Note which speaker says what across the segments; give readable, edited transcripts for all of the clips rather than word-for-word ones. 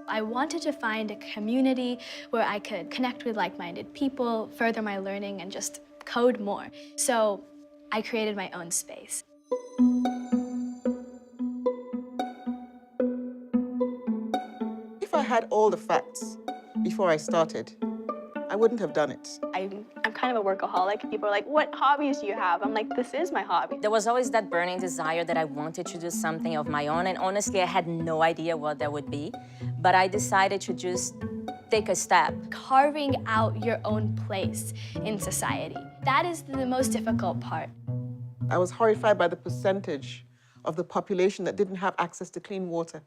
Speaker 1: I wanted to find a community where I could connect with like-minded people, further my learning, and just code more. So I created my own space.
Speaker 2: If I had all the facts before I started, I wouldn't have done it.
Speaker 3: I'm kind of a workaholic. People are like, what hobbies do you have? I'm like, this is my hobby.
Speaker 4: There was always that burning desire that I wanted to do something of my own, and honestly, I had no idea what that would be. But I decided to just take a step.
Speaker 1: Carving out your own place in society. That is the most difficult part.
Speaker 2: I was horrified by the percentage of the population that didn't have access to clean water.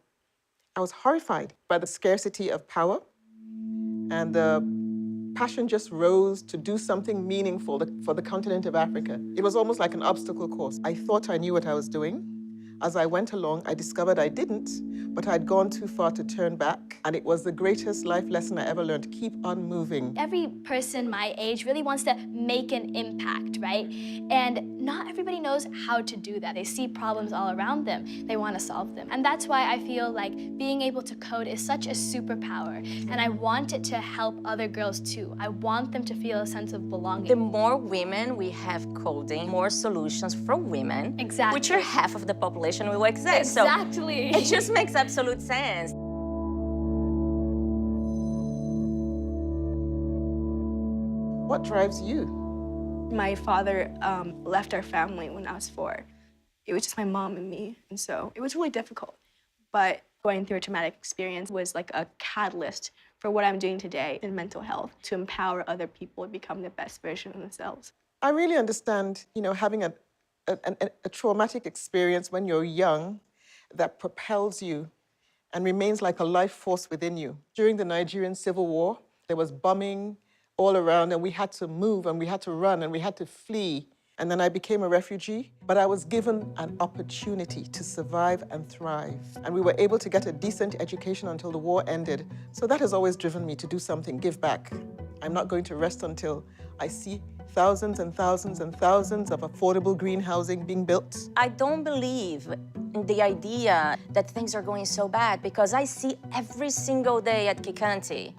Speaker 2: I was horrified by the scarcity of power, and the passion just rose to do something meaningful for the continent of Africa. It was almost like an obstacle course. I thought I knew what I was doing. As I went along, I discovered I didn't, but I'd gone too far to turn back, and it was the greatest life lesson I ever learned. Keep on moving.
Speaker 1: Every person my age really wants to make an impact, right? And not everybody knows how to do that. They see problems all around them. They want to solve them. And that's why I feel like being able to code is such a superpower. And I want it to help other girls too. I want them to feel a sense of belonging.
Speaker 4: The more women we have coding, more solutions for women,
Speaker 1: Exactly.
Speaker 4: which are half of the population will exist.
Speaker 1: Exactly.
Speaker 4: So it just makes absolute sense.
Speaker 2: What drives you?
Speaker 3: My father left our family when I was 4. It was just my mom and me, and so it was really difficult. But going through a traumatic experience was like a catalyst for what I'm doing today in mental health, to empower other people to become the best version of themselves.
Speaker 2: I really understand, having a traumatic experience when you're young that propels you and remains like a life force within you. During the Nigerian Civil War, there was bombing all around, and we had to move, and we had to run, and we had to flee. And then I became a refugee, but I was given an opportunity to survive and thrive. And we were able to get a decent education until the war ended. So that has always driven me to do something, give back. I'm not going to rest until I see thousands and thousands and thousands of affordable green housing being built.
Speaker 4: I don't believe in the idea that things are going so bad, because I see every single day at Kikanti,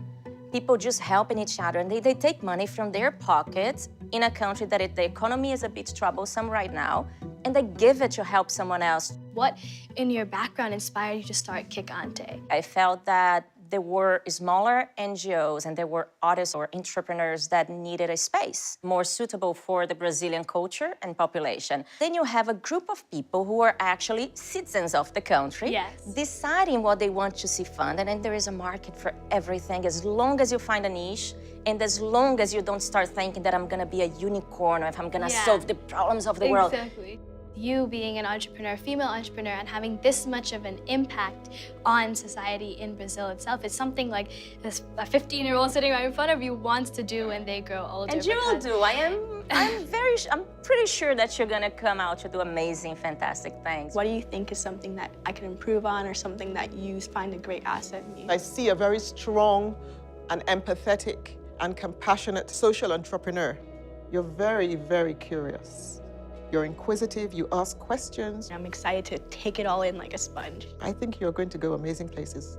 Speaker 4: people just helping each other, and they take money from their pockets in a country that the economy is a bit troublesome right now, and they give it to help someone else.
Speaker 1: What in your background inspired you to start Kikante?
Speaker 4: I felt that there were smaller NGOs and there were artists or entrepreneurs that needed a space more suitable for the Brazilian culture and population. Then you have a group of people who are actually citizens of the country,
Speaker 1: Yes.
Speaker 4: deciding what they want to see funded, and there is a market for everything as long as you find a niche and as long as you don't start thinking that I'm gonna be a unicorn or if I'm gonna solve the problems of the world.
Speaker 1: Exactly. You being an entrepreneur, female entrepreneur, and having this much of an impact on society in Brazil itself is something like this a 15-year-old sitting right in front of you wants to do when they grow older.
Speaker 4: And you will do. I'm pretty sure that you're gonna come out to do amazing, fantastic things.
Speaker 3: What do you think is something that I can improve on, or something that you find a great asset in me?
Speaker 2: I see a very strong and empathetic and compassionate social entrepreneur. You're very, very curious. You're inquisitive, you ask questions.
Speaker 3: I'm excited to take it all in like a sponge.
Speaker 2: I think you're going to go amazing places.